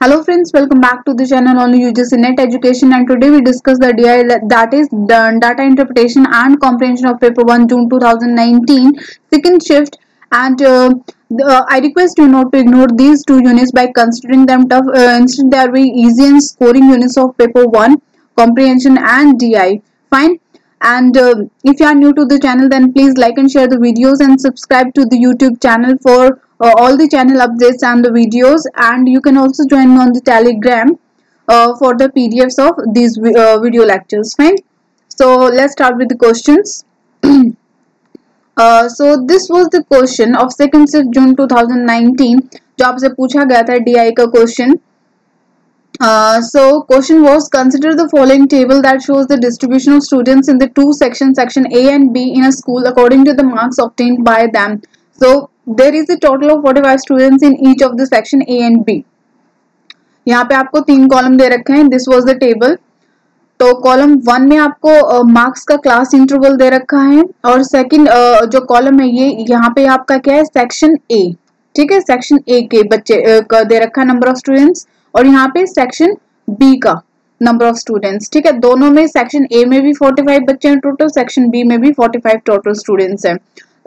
Hello friends, welcome back to the channel on UGC Net Education, and today we discuss the DI, that is Data Interpretation and Comprehension of Paper 1 June 2019 second shift, and I request you not to ignore these two units by considering them tough. Instead they are very easy and scoring units of Paper 1 Comprehension and DI. Fine. And if you are new to the channel, then please like and share the videos and subscribe to the YouTube channel for all the channel updates and the videos. And you can also join me on the Telegram for the PDFs of these video lectures. Fine. So let's start with the questions. So this was the question of 2nd June 2019 जो आपसे पूछा गया था DI का question. So question was, consider the following table that shows the distribution of students in the two sections, section A and B in a school according to the marks obtained by them. So there is a total of 45 students in each of the section A and B. यहाँ पे आपको 3 column दे रखे हैं. This was the table. तो column 1 में आपको marks का class interval दे रखा है, और सेकंड जो कॉलम है ये यहाँ पे आपका क्या है, सेक्शन ए. ठीक है, सेक्शन ए के बच्चे का दे रखा है नंबर ऑफ स्टूडेंट्स, और यहाँ पे सेक्शन बी का नंबर ऑफ स्टूडेंट्स. ठीक है, दोनों में सेक्शन ए में भी 45 बच्चे हैं टोटल, सेक्शन बी में भी 45 टोटल स्टूडेंट्स हैं,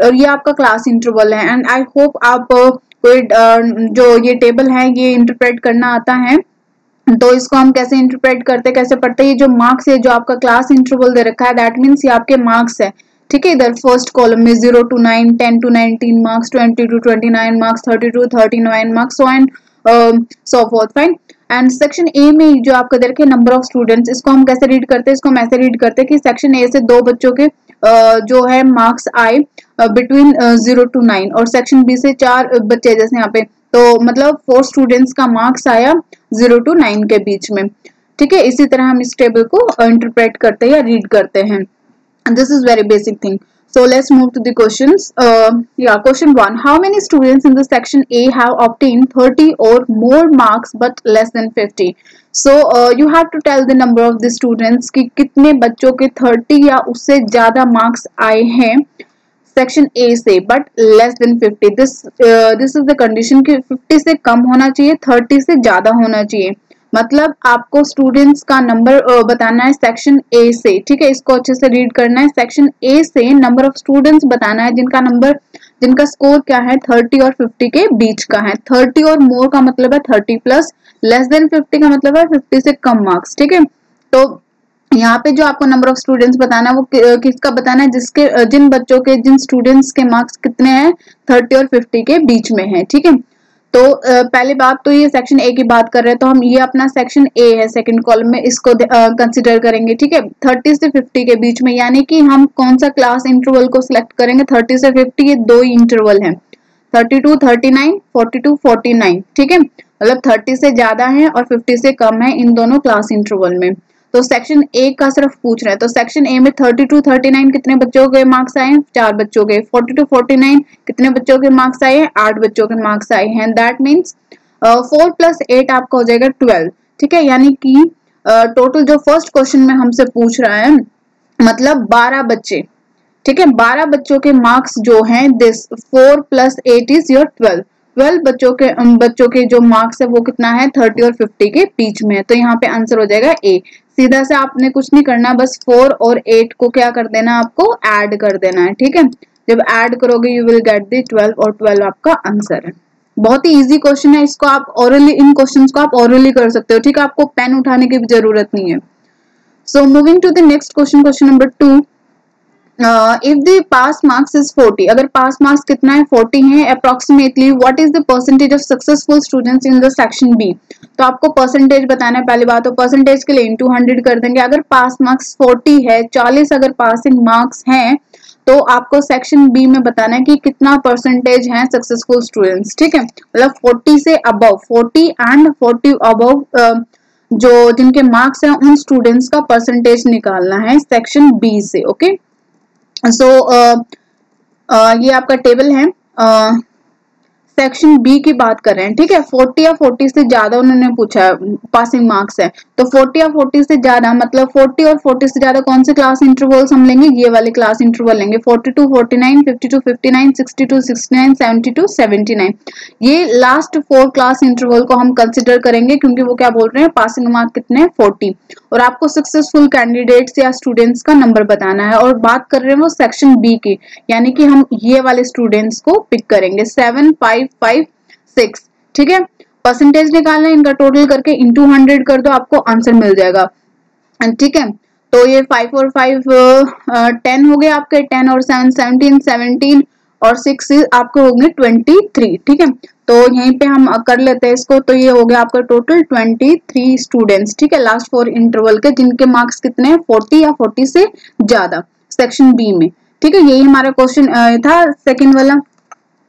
और ये आपका क्लास इंटरवल है. एंड आई होप आप कोई जो ये टेबल है ये इंटरप्रेट करना आता है. तो इसको हम कैसे इंटरप्रेट करते, कैसे पढ़ते हैं. ये जो मार्क्स है, जो आपका क्लास इंटरवल दे रखा है, दैट मीन्स ये आपके मार्क्स है. ठीक है, इधर फर्स्ट कॉलम में 0 to 9, 10 to 19 marks, 20 to 29 marks, 30 to 39 marks, so and so fourth. Fine. And section A में जो आपका दे रखे नंबर ऑफ स्टूडेंट्स, इसको हम कैसे रीड करते हैं, इसको हम ऐसे रीड करते हैं कि सेक्शन ए से 2 बच्चों के जो है मार्क्स आए बिटवीन 0 to 9, और सेक्शन बी से 4 बच्चे जैसे यहाँ पे, तो मतलब 4 स्टूडेंट्स का मार्क्स आया 0 to 9 के बीच में. ठीक है, इसी तरह हम इस टेबल को इंटरप्रेट करते हैं या रीड करते हैं. This is very basic thing. So let's move to the questions. Question 1. How many students in the section A have obtained 30 or more marks but less than 50? So you have to tell the number of the students कि कितने बच्चों के 30 या उससे ज्यादा marks आए हैं section A से, but less than 50. This is the condition कि 50 से कम होना चाहिए, 30 से ज्यादा होना चाहिए. मतलब आपको स्टूडेंट्स का नंबर बताना है सेक्शन ए से. ठीक है, इसको अच्छे से रीड करना है. सेक्शन ए से नंबर ऑफ स्टूडेंट्स बताना है जिनका स्कोर क्या है 30 और 50 के बीच का है. 30 और मोर का मतलब है 30 प्लस, लेस देन 50 का मतलब है 50 से कम मार्क्स. ठीक है, तो यहाँ पे जो आपको नंबर ऑफ स्टूडेंट्स बताना है वो किसका बताना है, जिन स्टूडेंट्स के मार्क्स कितने हैं 30 और 50 के बीच में है. ठीक है, तो पहली बात तो ये सेक्शन ए की बात कर रहे हैं, तो हम ये अपना सेक्शन ए है सेकंड कॉलम में, इसको कंसीडर करेंगे. ठीक है, 30 से 50 के बीच में, यानी कि हम कौन सा क्लास इंटरवल को सिलेक्ट करेंगे. 30 से 50 ये 2 ही इंटरवल हैं, 32 39, 42 49. ठीक है, मतलब 30 से ज्यादा है और 50 से कम है इन दोनों क्लास इंटरवल में. तो सेक्शन ए का सिर्फ पूछ रहे हैं, तो सेक्शन ए में 32 39 कितने बच्चों के मार्क्स आए हैं, 4 बच्चों के. 42 49 कितने बच्चों के मार्क्स आए हैं, 8 बच्चों के मार्क्स आए हैं. दैट मीन्स 4 + 8 आपका हो जाएगा 12. ठीक है, यानी कि टोटल जो फर्स्ट क्वेश्चन में हमसे पूछ रहा है मतलब 12 बच्चे. ठीक है, 12 बच्चों के मार्क्स जो हैं, दिस 4 + 8 इज योर 12. 12 बच्चों के जो मार्क्स है वो कितना है 30 और 50 के बीच में है. तो यहाँ पे आंसर हो जाएगा ए. सीधा से आपने कुछ नहीं करना, बस 4 और 8 को क्या कर देना, आपको ऐड कर देना है. ठीक है, जब ऐड करोगे यू विल गेट द 12, और 12 आपका आंसर है. बहुत ही इजी क्वेश्चन है, इसको आप ओरली, इन क्वेश्चंस को आप ओरली कर सकते हो. ठीक है, आपको पेन उठाने की भी जरूरत नहीं है. So moving to the next question, question number 2. if the pass marks is 40, अगर पास मार्क्स कितना है 40 है, approximately what is the percentage of successful students in the section B. तो आपको परसेंटेज बताना है. पहली बात तो परसेंटेज के लिए इंटू 100 कर देंगे. अगर पास मार्क्स 40 है, 40 अगर पासिंग मार्क्स हैं, तो आपको सेक्शन बी में बताना है कि कितना परसेंटेज है सक्सेसफुल स्टूडेंट्स. ठीक है, मतलब 40 से अबव, 40 एंड 40 अबव जो जिनके मार्क्स हैं उन स्टूडेंट्स का परसेंटेज निकालना है सेक्शन बी से. ओके, सो ये आपका टेबल है. सेक्शन बी की बात कर रहे हैं, ठीक है। 40 या 40 से ज्यादा उन्होंने पूछा है, पासिंग मार्क्स है, तो 40 या 40 से ज्यादा मतलब 40 और 40 से ज्यादा कौन से क्लास इंटरवल्स हम लेंगे, ये वाले क्लास इंटरवल लेंगे, 42 49, 52 59, 62 69, 72 79। ये लास्ट 4 क्लास इंटरवल को हम कंसिडर करेंगे, क्योंकि वो क्या बोल रहे हैं, पासिंग मार्क कितने हैं 40, और आपको सक्सेसफुल कैंडिडेट्स या स्टूडेंट्स का नंबर बताना है, और बात कर रहे हैं वो सेक्शन बी की, यानी कि हम ये वाले स्टूडेंट्स को पिक करेंगे 7 5 5 6, ठीक है। परसेंटेज निकालना है, इनका टोटल करके इंटू 100 कर दो, आपको आंसर मिल जाएगा, ठीक है। तो ये 5 और 5 10 हो गए आपके, 10 और 7 17, 17 और 6 आपके हो गए 23, ठीक है। तो यहीं पे हम कर लेते हैं इसको, तो ये हो गया आपका टोटल 23 स्टूडेंट्स, ठीक है, लास्ट 4 इंटरवल के, जिनके मार्क्स कितने हैं 40 या 40 से ज्यादा सेक्शन बी में, ठीक है। यही हमारा क्वेश्चन था सेकंड वाला।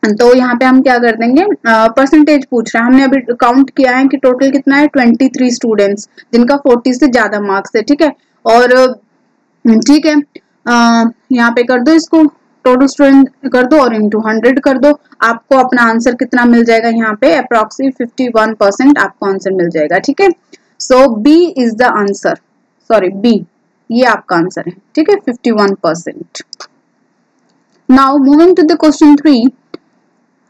तो यहाँ पे हम क्या कर देंगे, परसेंटेज पूछ रहा है, हमने अभी काउंट किया है कि टोटल कितना है 23 स्टूडेंट्स जिनका 40 से ज्यादा मार्क्स है, ठीक है। और ठीक है, यहाँ पे कर दो इसको, टोटल स्टूडेंट कर दो और इंटू 100 कर दो, आपको अपना आंसर कितना मिल जाएगा, यहाँ पे अप्रोक्सीमेट 51% आपको आंसर मिल जाएगा, ठीक है। So B is the answer, sorry B, ये आपका आंसर है, ठीक है, 51%। Now moving to the question 3,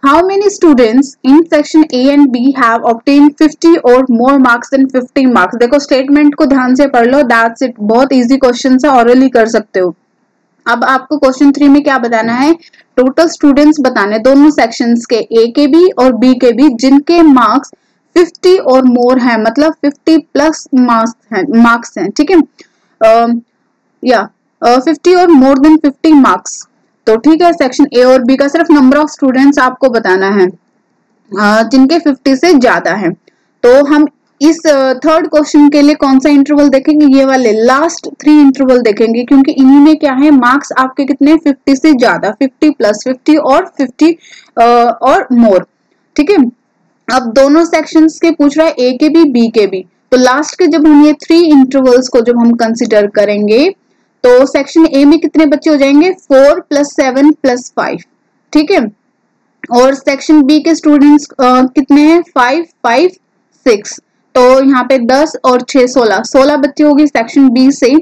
how many students in section A and B have obtained 50 or more marks than 50 marks? देखो स्टेटमेंट को ध्यान से पढ़ लो, दैट्स इट, बहुत इजी क्वेश्चन है, ऑरली कर सकते हो। अब आपको क्वेश्चन 3 में क्या बताना है, टोटल स्टूडेंट्स बताने दोनों सेक्शंस के, ए के भी और बी के भी, जिनके मार्क्स 50 और मोर है, मतलब 50 प्लस मार्क्स हैं, ठीक है, या 50 और मोर देन 50 मार्क्स। तो ठीक है, सेक्शन ए और बी का सिर्फ नंबर ऑफ स्टूडेंट्स आपको बताना है जिनके 50 से ज्यादा है। तो हम इस थर्ड क्वेश्चन के लिए कौन सा इंटरवल देखेंगे, ये वाले लास्ट 3 इंटरवल देखेंगे, क्योंकि इन्हीं में क्या है, मार्क्स आपके कितने 50 से ज्यादा, 50 प्लस 50 और 50 और मोर, ठीक है। अब दोनों सेक्शंस के पूछ रहा है, ए के भी बी के भी, तो लास्ट के जब हम ये 3 इंटरवल्स को जब हम कंसिडर करेंगे, तो सेक्शन ए में कितने बच्चे हो जाएंगे 4 + 7 + 5, ठीक है। और सेक्शन बी के स्टूडेंट्स कितने हैं 5 5 6, तो यहाँ पे 10 और 6 16 बच्चे होंगे सेक्शन बी से।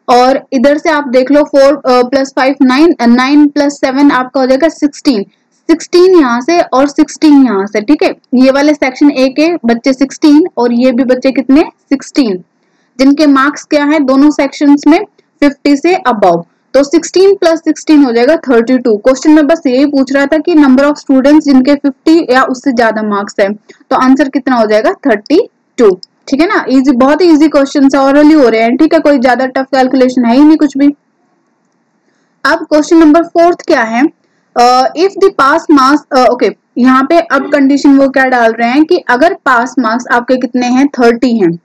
और इधर से आप देख लो 4 + 5 9, 9 + 7 आपका हो जाएगा 16 यहाँ से और 16 यहाँ से, ठीक है। ये वाले सेक्शन ए के बच्चे 16 और ये भी बच्चे कितने 16, जिनके मार्क्स क्या है दोनों सेक्शंस में 50 से अबव, तो 16 + 16 हो जाएगा 32। क्वेश्चन में बस यही पूछ रहा था कि नंबर ऑफ स्टूडेंट्स जिनके 50 या उससे ज्यादा मार्क्स है, तो आंसर कितना हो जाएगा 32, ठीक है ना। इजी, बहुत ही इजी क्वेश्चन है, ऑरली हो रहे हैं, ठीक है, कोई ज्यादा टफ कैलकुलेशन है ही नहीं कुछ भी। अब क्वेश्चन नंबर 4 क्या है, if the pass marks, okay, यहाँ पे अब कंडीशन वो क्या डाल रहे हैं कि अगर पास मार्क्स आपके कितने हैं 30 हैं,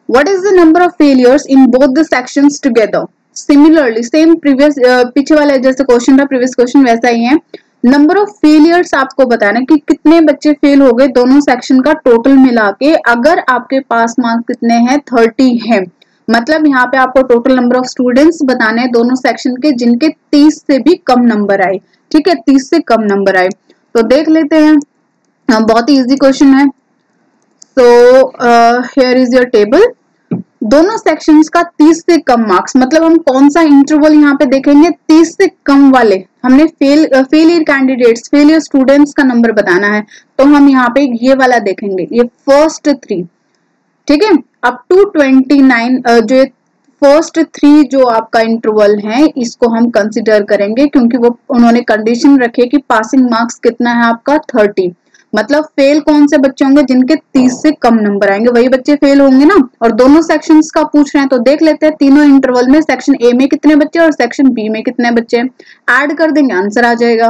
what is the number of failures in both the sections together? Similarly, same previous पीछे वाला जैसे क्वेश्चन था, प्रीवियस क्वेश्चन वैसा ही है, नंबर ऑफ फेलियर्स आपको बताना है कि कितने बच्चे फेल हो गए दोनों सेक्शन का टोटल मिला के, अगर आपके पास मार्क्स कितने हैं 30 है, मतलब यहाँ पे आपको टोटल नंबर ऑफ स्टूडेंट्स बताने हैं दोनों सेक्शन के जिनके 30 से भी कम नंबर आए, ठीक है, 30 से कम नंबर आए। तो देख लेते हैं, बहुत ही इजी क्वेश्चन है। So here is your table, दोनों सेक्शंस का 30 से कम मार्क्स, मतलब हम कौन सा इंटरवल यहाँ पे देखेंगे 30 से कम वाले, हमने फेलियर कैंडिडेट्स, फेलियर स्टूडेंट्स का नंबर बताना है, तो हम यहाँ पे ये वाला देखेंगे, ये फर्स्ट 3, ठीक है, अप टू 29, जो फर्स्ट 3 जो आपका इंटरवल है इसको हम कंसिडर करेंगे, क्योंकि वो उन्होंने कंडीशन रखी है कि पासिंग मार्क्स कितना है आपका 30, मतलब फेल कौन से बच्चे होंगे जिनके 30 से कम नंबर आएंगे, वही बच्चे फेल होंगे ना। और दोनों सेक्शंस का पूछ रहे हैं, तो देख लेते हैं तीनों इंटरवल में सेक्शन ए में कितने बच्चे और सेक्शन बी में कितने बच्चे, ऐड कर देंगे आंसर आ जाएगा।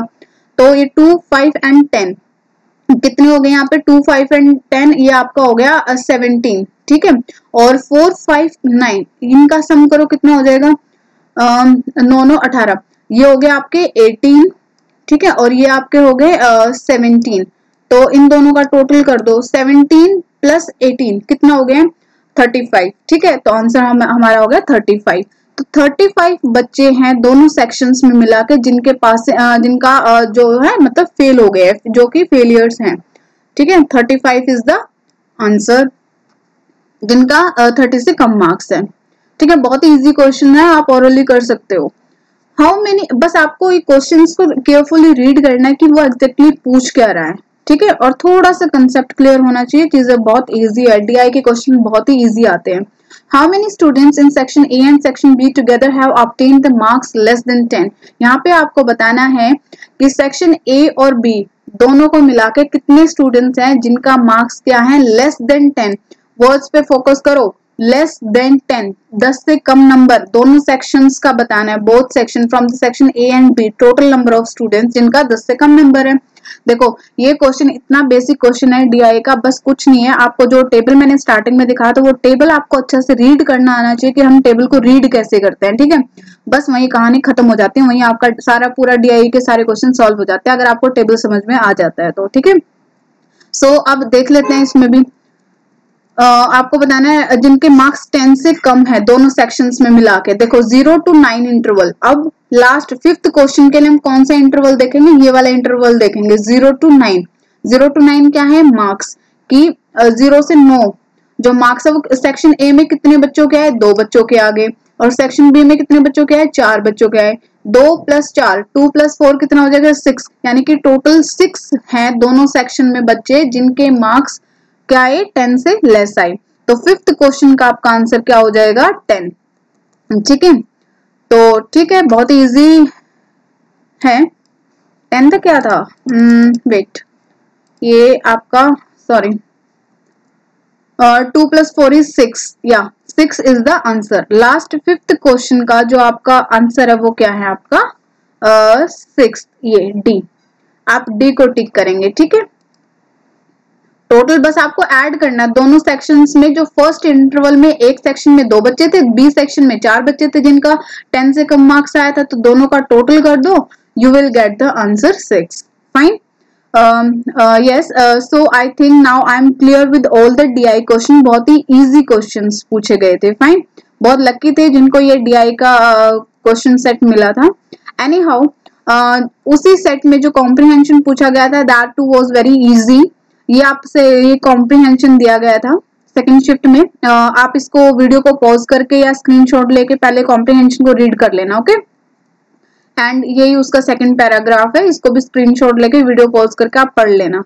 तो ये 2 5 एंड 10 कितने हो गए यहाँ पे 2 5 एंड 10, ये आपका हो गया 17, ठीक है। और 4 5 9 इनका सम करो कितना हो जाएगा 9 9 18, ये हो गया आपके 18, ठीक है, और ये आपके हो गए 17, तो इन दोनों का टोटल कर दो 17 + 18 कितना हो गया 35, ठीक है, तो आंसर हमारा हो गया 35। तो 35 बच्चे हैं दोनों सेक्शंस में मिला के जिनके पास जिनका जो है मतलब फेल हो गए, जो कि फेलियर्स हैं। ठीक है, 35 इज द आंसर, जिनका 30 से कम मार्क्स है। ठीक है, बहुत ही इजी क्वेश्चन है, आप ओरली कर सकते हो। हाउ मेनी, बस आपको ये क्वेश्चंस को केयरफुली रीड करना है कि वो एग्जैक्टली पूछ क्या रहा है। ठीक है, और थोड़ा सा कंसेप्ट क्लियर होना चाहिए, चीजें बहुत इजी है, डीआई के क्वेश्चन बहुत ही इजी आते हैं। How many students in section A and section be together have obtained the marks less than 10। यहाँ पे आपको बताना है कि सेक्शन ए और बी दोनों को मिला के कितने स्टूडेंट्स हैं जिनका मार्क्स क्या है, लेस देन 10। वर्ड्स पे फोकस करो, लेस देन 10, 10 से कम नंबर, दोनों सेक्शंस का बताना है, both section from the section A and B, total number of students जिनका 10 से कम नंबर है। देखो ये क्वेश्चन इतना बेसिक क्वेश्चन है डीआई का, बस कुछ नहीं है, आपको जो टेबल मैंने स्टार्टिंग में दिखाया था वो टेबल आपको अच्छे से रीड करना आना चाहिए कि हम टेबल को रीड कैसे करते हैं। ठीक है, बस वही कहानी खत्म हो जाती है, वही आपका सारा पूरा डीआई के सारे क्वेश्चन सॉल्व हो जाते हैं अगर आपको टेबल समझ में आ जाता है तो। ठीक है, सो अब देख लेते हैं इसमें भी आपको बताना है जिनके मार्क्स 10 से कम है दोनों सेक्शंस में मिला के। देखो 0 to 9 इंटरवल। अब लास्ट 5th क्वेश्चन के लिए हम कौन सा इंटरवल देखेंगे, ये वाला इंटरवल देखेंगे, 0 to 9। 0 to 9 क्या है, मार्क्स की 0 से 9 जो मार्क्स है वो सेक्शन ए में कितने बच्चों के आए, 2 बच्चों के आगे, और सेक्शन बी में कितने बच्चों के आए, 4 बच्चों के आए। 2 + 4 2 + 4 कितना हो जाएगा, 6, यानी कि टोटल 6 हैं दोनों सेक्शन में बच्चे जिनके मार्क्स क्या आए, 10 से लेस आए। तो 5th क्वेश्चन का आपका आंसर क्या हो जाएगा, 10। ठीक है, तो ठीक है, बहुत इजी है। 10 का क्या था, वेट, ये आपका सॉरी 2 + 4 is 6, या 6 is the answer. Last 5th question का जो आपका आंसर है वो क्या है आपका 6, ये डी, आप डी को टिक करेंगे। ठीक है, टोटल बस आपको ऐड करना है दोनों सेक्शंस में, जो फर्स्ट इंटरवल में एक सेक्शन में 2 बच्चे थे, बी सेक्शन में 4 बच्चे थे जिनका 10 से कम मार्क्स आया था, तो दोनों का टोटल कर दो, you will get the answer 6। Fine, yes, so I think now I am clear with all the DI question, बहुत ही इजी क्वेश्चंस पूछे गए थे। फाइन, बहुत लकी थे जिनको ये DI का क्वेश्चन सेट मिला था। एनी हाउ उसी सेट में जो कॉम्प्रिहेंशन पूछा गया था that too was very easy, ये आपसे ये कॉम्प्रिहेंशन दिया गया था सेकंड शिफ्ट में। आप इसको वीडियो को पॉज करके या स्क्रीनशॉट लेके पहले कॉम्प्रिहेंशन को रीड कर लेना, ओके। एंड यही उसका सेकंड पैराग्राफ है, इसको भी स्क्रीनशॉट लेके वीडियो पॉज करके आप पढ़ लेना।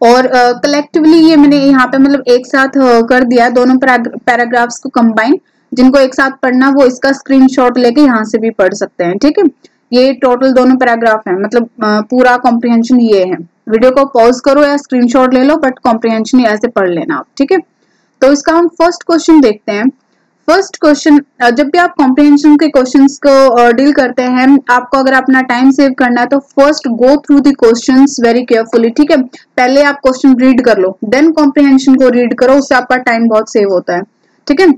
और कलेक्टिवली ये मैंने यहाँ पे मतलब एक साथ कर दिया दोनों पैराग्राफ्स को कंबाइन, जिनको एक साथ पढ़ना वो इसका स्क्रीनशॉट लेके यहाँ से भी पढ़ सकते हैं। ठीक है, ये टोटल दोनों पैराग्राफ है, मतलब पूरा कॉम्प्रिहेंशन ये है। वीडियो को पॉज करो या स्क्रीनशॉट ले लो, बट कॉम्प्रिहेंशन ऐसे पढ़ लेना आप। ठीक है, तो इसका हम फर्स्ट क्वेश्चन देखते हैं। फर्स्ट क्वेश्चन, जब भी आप कॉम्प्रिहेंशन के क्वेश्चंस को डील करते हैं, आपको अगर अपना टाइम सेव करना है तो first go through the questions very carefully. ठीक है, पहले आप क्वेश्चन रीड कर लो, देन कॉम्प्रिहेंशन को रीड करो, उससे आपका टाइम बहुत सेव होता है। ठीक है,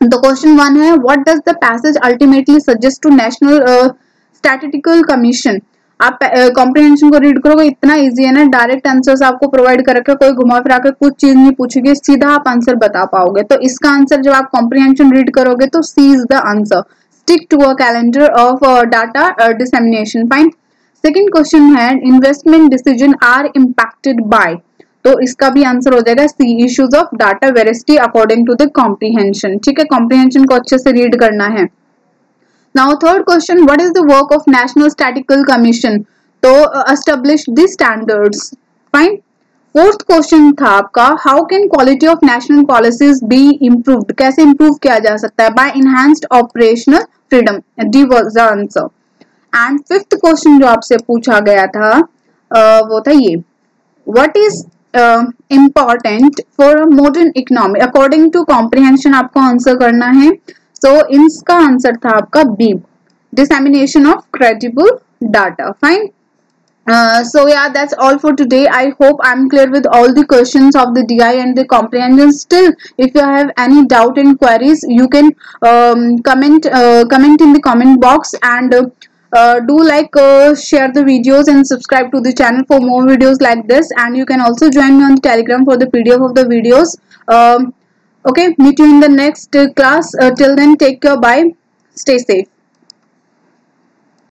तो क्वेश्चन 1 है, what does the passage ultimately suggest to National Statistical Commission. आप कॉम्प्रिहेंशन को रीड करोगे, इतना इजी है ना, डायरेक्ट आंसर्स आपको प्रोवाइड कर रखे, कोई घुमा फिरा के कुछ चीज नहीं पूछेगी, सीधा आप आंसर बता पाओगे। तो इसका आंसर जब आप कॉम्प्रिहेंशन रीड करोगे तो C is the answer, stick to a calendar of data dissemination. Fine, second question है, investment decision are impacted by, तो इसका भी आंसर हो जाएगा C, issues of data veracity according to the comprehension. ठीक है, कॉम्प्रिहेंशन को अच्छे से रीड करना है। Now third question, what is the work of National Statistical Commission to establish the standards? Fine. Fourth question था आपका, how can quality of national policies be improved? कैसे improve किया जा सकता है? By enhanced operational freedom. D was the answer. And fifth question जो आपसे पूछा गया था वो था ये, what is important for a modern economy? According to comprehension आपको आंसर करना है। So इसका आंसर था आपका B, dissemination of credible data. Fine. So yeah, that's all for today. I hope I'm clear with all the questions of the DI and the comprehension. Still, if you have any doubt and queries, you can comment in the comment box, and do like share the videos and subscribe to the channel for more videos like this. And you can also join me on Telegram for the PDF of the videos. Okay, meet you in the next class. Till then, take care. Bye. Stay safe.